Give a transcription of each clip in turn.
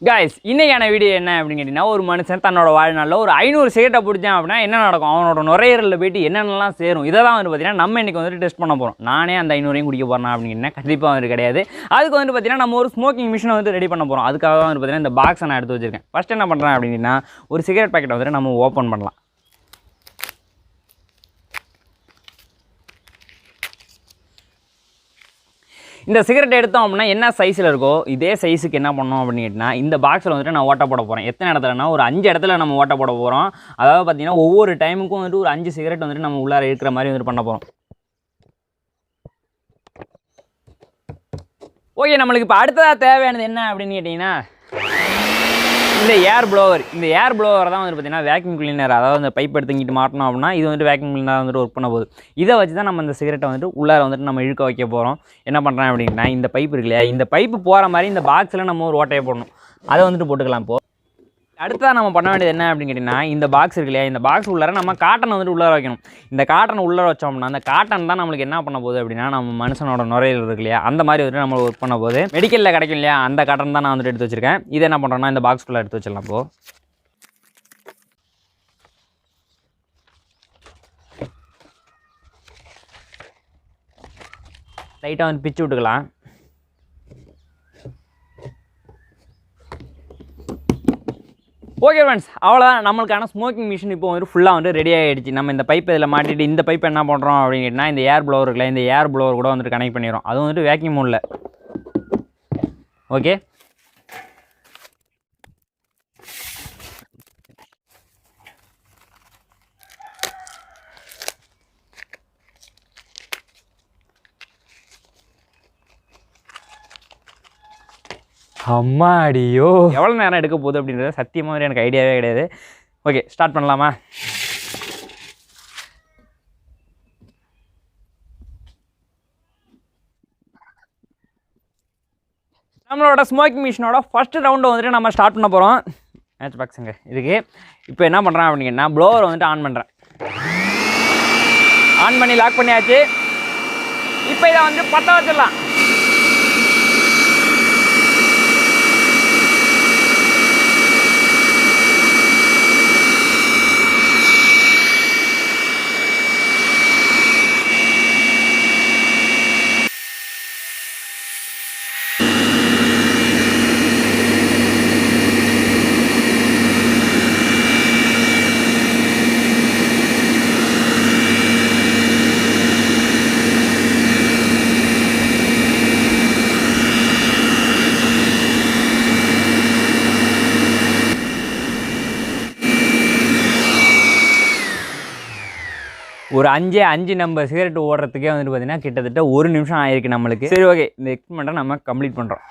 Guys இன்னைக்கான video என்ன அப்படினு கேட்டினா ஒரு மனுஷன் தன்னோட வாழ்நாள்ல ஒரு 500 சிகரெட்டை புடிச்சான் அப்படினா என்ன நடக்கும் அவனோட நுரையீரல்ல போய் என்னென்னலாம் சேரும் இத தான் வந்து பாத்தீங்கன்னா நம்ம இன்னைக்கு வந்து டெஸ்ட் பண்ண போறோம் நானே அந்த 500ஐயும் குடிக்க போறேனா அப்படினா கண்டிப்பா வந்து கிடையாது அதுக்கு வந்து பாத்தீங்கன்னா நம்ம ஒரு ஸ்மோக்கிங் மிஷினை வந்து ரெடி பண்ண போறோம் அதுக்காக தான் வந்து பாத்தீங்கன்னா இந்த பாக்ஸை நான் எடுத்து வச்சிருக்கேன் ஃபர்ஸ்ட் என்ன பண்றேன் அப்படினா ஒரு சிகரெட் பாக்கெட் வந்து நம்ம ஓபன் பண்ணலாம் இந்த சிகரெட் எடுத்தோம் அப்படினா என்ன சைஸ்ல இருக்கோ இதே சைஸ்க்கு என்ன பண்ணனும் அப்படினா இந்த பாக்ஸ்ல வந்து நான் ஓட்ட போட போறேன் எத்தனை இடத்துலனா ஒரு 5 இடத்துல நம்ம ஓட்ட போட போறோம் அதாவது பாத்தீங்கன்னா ஒவ்வொரு டைமுக்கும் வந்து ஒரு 5 சிகரெட் வந்து நம்ம உள்ளார இருக்கிற மாதிரி வந்து பண்ண போறோம் ஓகே நமக்கு இப்ப அடுத்ததா தேவையானது என்ன அப்படினு கேட்டினா இந்த ஏர் ப்ளோவர் தான் வந்து பாத்தீங்கன்னா வேக்யூம் கிளீனர் அதாவது அந்த பைப் எடுத்து இங்கிட்டு மாட்டணும் அப்படினா இது வந்து வேக்யூம் கிளீனர் வந்து வர்க் பண்ண போகுது இதை வச்சு தான் நம்ம இந்த சிகரெட்டை வந்து உள்ளார வந்து நம்ம இழுக்க வைக்க போறோம் என்ன பண்றேன் அப்படினா இந்த பைப் இருக்கு இல்லையா இந்த பைப் போற மாதிரி இந்த பாக்ஸ்ல நம்ம ஒரு ஓட்டையை போடணும் அதை வந்து போட்டுக்கலாம் இப்போ அடுத்ததா நம்ம பண்ண வேண்டியது என்ன அப்படினு கேட்டினா இந்த பாக்ஸ் இருக்கு இல்லையா இந்த பாக்ஸ் உள்ளார நம்ம காட்டன் வந்து உள்ளார வைக்கணும் இந்த காட்டன் உள்ளார வச்சோம்னா அந்த காட்டன் தான் நமக்கு என்ன பண்ண போகுது அப்படினா நம்ம மனுஷனோட நுரையீரல் இருக்கு இல்லையா அந்த மாதிரி வந்து நம்ம ஒர்க் பண்ண போகுது மெடிக்கல்ல கிடைக்கும் இல்லையா அந்த காட்டன் தான் நான் வந்து எடுத்து வச்சிருக்கேன் இதை என்ன பண்றோம்னா இந்த பாக்ஸ்க்குள்ள எடுத்து வச்சிடலாம் இப்போ லைட்டா வந்து பிச்சு விட்டுக்கலாம் ஓகே ஃப்ரெண்ட்ஸ் அவ்வளோதான் நம்மளுக்கான ஸ்மோக்கிங் மிஷின் இப்போ வந்து ஃபுல்லாக வந்து ரெடி ஆகிடுச்சு நம்ம இந்த பைப் இதில் மாட்டிட்டு இந்த பைப் என்ன பண்ணுறோம் அப்படின்னு கேட்டால் இந்த ஏர் ப்ளோவர் இருக்குல்ல இந்த ஏர் ப்ளோவர் கூட வந்துட்டு கனெக்ட் பண்ணிடுறோம் அதுவும் வந்துட்டு வேக்யூம் மோடில் ஓகே அம்மாடியோ எவ்வளோ நேரம் எடுக்க போகுது அப்படின்றது சத்தியமாக எனக்கு ஐடியாவே கிடையாது ஓகே ஸ்டார்ட் பண்ணலாமா நம்மளோட ஸ்மோக்கிங் மிஷினோட ஃபர்ஸ்ட் ரவுண்டை வந்துட்டு நம்ம ஸ்டார்ட் பண்ண போகிறோம் மேட்ச் பாக்ஸுங்க இதுக்கு இப்போ என்ன பண்ணுறேன் அப்படின்னா ப்ளோவர் வந்துட்டு ஆன் பண்ணுறேன் ஆன் பண்ணி லாக் பண்ணியாச்சு இப்போ இதை வந்து பற்ற வச்சிடலாம் ஒரு 5 நம்பர் சிகரெட் ஓடுறதுக்கே வந்துட்டு பார்த்தீங்கன்னா கிட்டத்தட்ட 1 நிமிஷம் ஆயிருக்கு நம்மளுக்கு சரி ஓகே இந்த எக்ஸ்பெரிமெண்ட்டை நம்ம கம்ப்ளீட் பண்ணுறோம்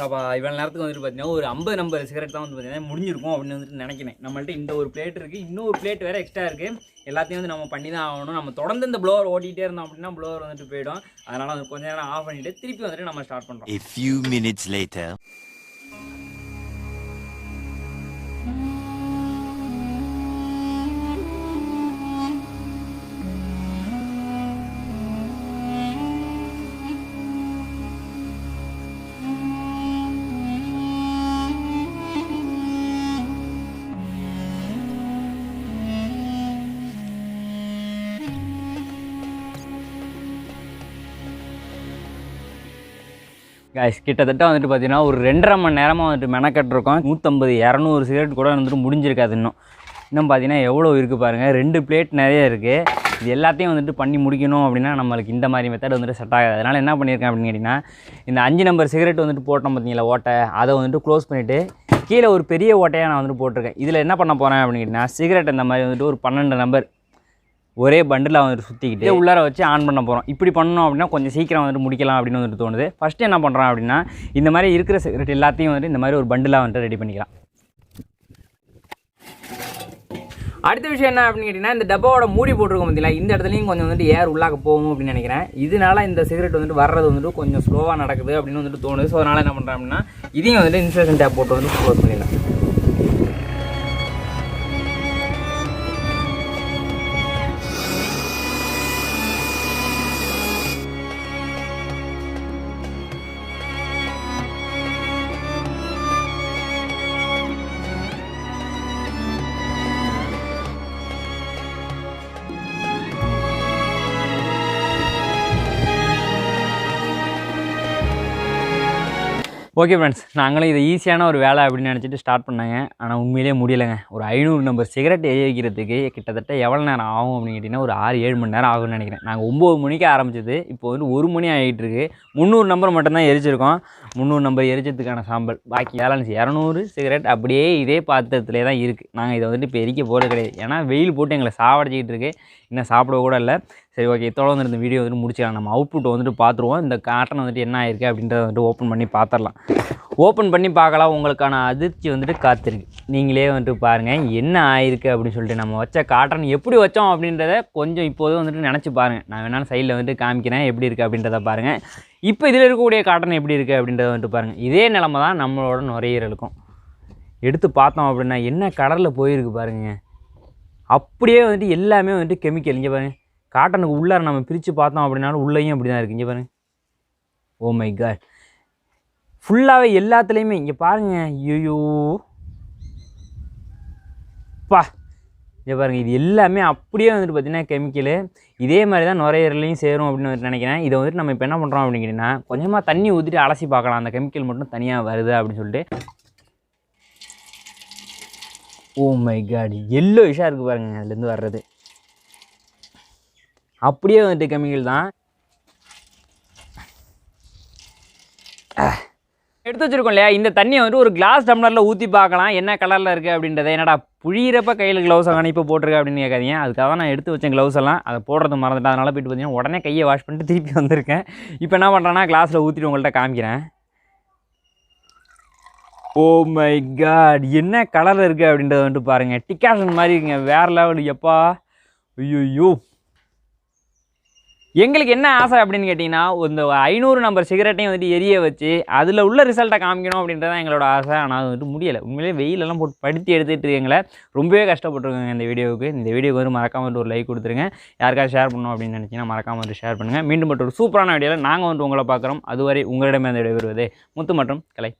அப்போ இவ்வளோ நேரத்துக்கு வந்துட்டு பார்த்தீங்கன்னா ஒரு 50 நம்பர் சிகரெட் தான் வந்து பார்த்தீங்கன்னா முடிஞ்சிருக்கும் அப்படின்னு வந்துட்டு நினைக்கிறேன். நம்மள்ட்ட இந்த ஒரு பிளேட் இருக்குது, இன்னொரு பிளேட் வேறு எக்ஸ்ட்ரா இருக்குது. எல்லாத்தையும் வந்து நம்ம பண்ணி தான் ஆகணும். நம்ம தொடர்ந்து இந்த ப்ளோவர் ஓட்டிகிட்டே இருந்தோம் அப்படின்னா ப்ளோவர் வந்துட்டு போயிடும். அதனால் வந்து கொஞ்சம் நேரம் ஆஃப் பண்ணிவிட்டு திருப்பி வந்துட்டு நம்ம ஸ்டார்ட் பண்ணுறோம். A few minutes later. Guys கிட்டத்தட்ட வந்துட்டு பார்த்தீங்கன்னா ஒரு 2.5 மணி நேரமாக வந்துட்டு மெனக்கட்டிருக்கோம். 150 200 சிகரெட் கூட வந்துட்டு முடிஞ்சிருக்காது. இன்னும் பார்த்தீங்கன்னா எவ்வளோ இருக்குது பாருங்கள். 2 பிளேட் நிறைய இருக்குது. இது எல்லாத்தையும் வந்துட்டு பண்ணி முடிக்கணும் அப்படின்னா நம்மளுக்கு இந்த மாதிரி மெத்தட் வந்துட்டு செட் ஆகாது. அதனால் என்ன பண்ணியிருக்கேன் அப்படின்னு கேட்டிங்கன்னா, இந்த 5 நம்பர் சிகரெட் வந்துட்டு போட்டோம் பார்த்தீங்களா ஓட்டை, அதை வந்துட்டு க்ளோஸ் பண்ணிவிட்டு கீழே ஒரு பெரிய ஓட்டையாக நான் வந்துட்டு போட்டிருக்கேன். இதில் என்ன பண்ண போகிறேன் அப்படின்னு கேட்டிங்கன்னா, சிகரெட் இந்த மாதிரி வந்துட்டு ஒரு 12 நம்பர் ஒரே பண்டில் வந்துட்டு சுற்றிக்கிட்டு உள்ளார வச்சு ஆன் பண்ண போகிறோம். இப்படி பண்ணோம் அப்படின்னா கொஞ்சம் சீக்கிரம் வந்துட்டு முடிக்கலாம் அப்படின்னு வந்துட்டு தோணுது. ஃபஸ்ட்டு என்ன பண்ணுறோம் அப்படின்னா, இந்த மாதிரி இருக்கிற சிகரெட் எல்லாத்தையும் வந்துட்டு இந்த மாதிரி ஒரு பண்டிலாக வந்துட்டு ரெடி பண்ணிக்கலாம். அடுத்த விஷயம் என்ன அப்படின்னு கேட்டிங்கன்னா, இந்த டப்பாவோட மூடி போட்டிருக்கோம் பார்த்தீங்களா, இந்த இடத்துலையும் கொஞ்சம் வந்துட்டு ஏர் உள்ளாக போகும் அப்படின்னு நினைக்கிறேன். இதனால இந்த சிகரெட் வந்துட்டு வர்றது வந்துட்டு கொஞ்சம் ஸ்லோவாக நடக்குது அப்படின்னு வந்துட்டு தோணுது. ஸோ அதனால் என்ன பண்ணுறேன் அப்படின்னா, இதையும் வந்துட்டு இன்சுலேஷன் டேப் போட்டு வந்து க்ளோஸ் பண்ணிடலாம். ஓகே ஃப்ரெண்ட்ஸ், நாங்களும் இது ஈஸியான ஒரு வேலை அப்படின்னு நினச்சிட்டு ஸ்டார்ட் பண்ணாங்க. ஆனால் உண்மையிலே முடியலைங்க. ஒரு 500 நம்பர் சிகரெட் எரிய வைக்கிறதுக்கு கிட்டத்தட்ட எவ்வளோ நேரம் ஆகும் அப்படின்னு கேட்டிங்கன்னா, ஒரு 6-7 மணி நேரம் ஆகும்னு நினைக்கிறேன். நாங்கள் 9 மணிக்கு ஆரம்பிச்சது, இப்போ வந்து 1 மணி ஆகிட்டு இருக்கு. 300 நம்பர் மட்டும்தான் எரிச்சிருக்கோம். 300 நம்பர் எரிச்சதுக்கான சாம்பல், பாக்கி பேலன்ஸ் 200 சிகரெட் அப்படியே இதே பாத்திரத்துலேயே தான் இருக்குது. நாங்கள் இதை வந்துட்டு இப்போ எரிக்க போகிறது கிடையாது. ஏன்னா வெயில் போட்டு எங்களை சாவடிச்சிக்கிட்டு இருக்கு. இன்னும் சாப்பிட கூட இல்லை. சரி ஓகே, இதோட வந்து இந்த வீடியோ வந்துட்டு முடிச்சிடலாம். நம்ம அவுட்புட் வந்துட்டு பார்த்துருவோம். இந்த காட்டன் வந்துட்டு என்ன ஆயிருக்கு அப்படின்றத வந்துட்டு ஓப்பன் பண்ணி பார்த்துடலாம். ஓப்பன் பண்ணி பார்க்கலாம். உங்களுக்கான அதிர்ச்சி வந்துட்டு காத்திருக்கு. நீங்களே வந்துட்டு பாருங்கள் என்ன ஆயிருக்கு அப்படின்னு சொல்லிட்டு. நம்ம வச்ச காட்டன் எப்படி வச்சோம் அப்படின்றத கொஞ்சம் இப்போது வந்துட்டு நினச்சி பாருங்கள். நான் வேணாலும் சைடில் வந்துட்டு காமிக்கிறேன் எப்படி இருக்குது அப்படின்றத பாருங்கள். இப்போ இதில் இருக்கக்கூடிய காட்டன் எப்படி இருக்குது அப்படின்றத வந்துட்டு பாருங்கள். இதே நிலமை தான் நம்மளோட நுரையீரலுக்கும். எடுத்து பார்த்தோம் அப்படின்னா என்ன கடலில் போயிருக்கு பாருங்க. அப்படியே வந்துட்டு எல்லாமே வந்துட்டு கெமிக்கல். இங்கே பாருங்கள், காட்டனுக்கு உள்ளார நம்ம பிரித்து பார்த்தோம் அப்படின்னாலும் உள்ளேயும் அப்படி தான் இருக்குது. இங்கே பாருங்கள், ஓ மை காட், ஃபுல்லாகவே எல்லாத்துலேயுமே. இங்கே பாருங்கள், ஐயோ பா, இங்கே பாருங்கள், இது எல்லாமே அப்படியே வந்துட்டு பார்த்திங்கன்னா கெமிக்கலு. இதே மாதிரி தான் நுரையீரலையும் சேரும் அப்படின்னு வந்துட்டு நினைக்கிறேன். இதை வந்துட்டு நம்ம இப்போ என்ன பண்ணுறோம் அப்படின்னு கேட்டிங்கன்னா, கொஞ்சமாக தண்ணி ஊற்றிட்டு அலசி பார்க்கலாம், அந்த கெமிக்கல் மட்டும் தனியாக வருது அப்படின்னு சொல்லிட்டு. ஓ மை காட், எல்லோ விஷாக இருக்குது பாருங்கள் அதுலேருந்து வர்றது. அப்படியே வந்துட்டு கெமிக்கல் தான் எடுத்து வச்சுருக்கோம் இல்லையா. இந்த தண்ணியை வந்துட்டு ஒரு கிளாஸ் டம்ளரில் ஊற்றி பார்க்கலாம் என்ன கலரில் இருக்குது அப்படின்றத. என்னடா புழியிறப்ப கையில் க்ளவுஸ் ஆகணும் இப்போ போட்டிருக்கேன் அப்படின்னு கேட்காதீங்க. அதுக்காக தான் நான் எடுத்து வச்சேன் க்ளவுஸ் எல்லாம். அதை போடுறது மறந்துட்டேன். அதனால் போய்ட்டு பார்த்தீங்கன்னா உடனே கையை வாஷ் பண்ணிட்டு திருப்பி வந்திருக்கேன். இப்போ என்ன பண்ணுறேன்னா, கிளாஸில் ஊற்றிட்டு உங்கள்கிட்ட காமிக்கிறேன். ஓ மை காட், என்ன கலரில் இருக்குது அப்படின்றத வந்துட்டு பாருங்கள். டிகாஷன் மாதிரி இருக்குங்க, வேறு லெவலு. எப்பா ஐயோ, எங்களுக்கு என்ன ஆசை அப்படின்னு கேட்டிங்கன்னா, இந்த 500 நம்பர் சிகரெட்டையும் வந்துட்டு எரிய வச்சு அதில் உள்ள ரிசல்ட்டை காமிக்கணும் அப்படின்றதான் எங்களோட ஆசை. ஆனால் அது வந்துட்டு முடியலை. உண்மையிலே வெயிலெல்லாம் போட்டு படுத்தி எடுத்துகிட்டு எங்களை ரொம்பவே கஷ்டப்பட்டுருக்காங்க இந்த வீடியோவுக்கு. இந்த வீடியோக்கு வந்து மறக்காமல் வந்துட்டு ஒரு லைக் கொடுத்துருங்க. யாருக்காவது ஷேர் பண்ணணும் அப்படின்னு நினச்சிங்கன்னா மறக்காமல் வந்துட்டு ஷேர் பண்ணுங்கள். மீண்டும் மட்டும் ஒரு சூப்பரான வீடியோவில் நாங்கள் வந்துட்டு உங்களை பார்க்குறோம். அதுவரை உங்களிடமே அந்த விடைபெறுவது முத்து மற்றும் கலை.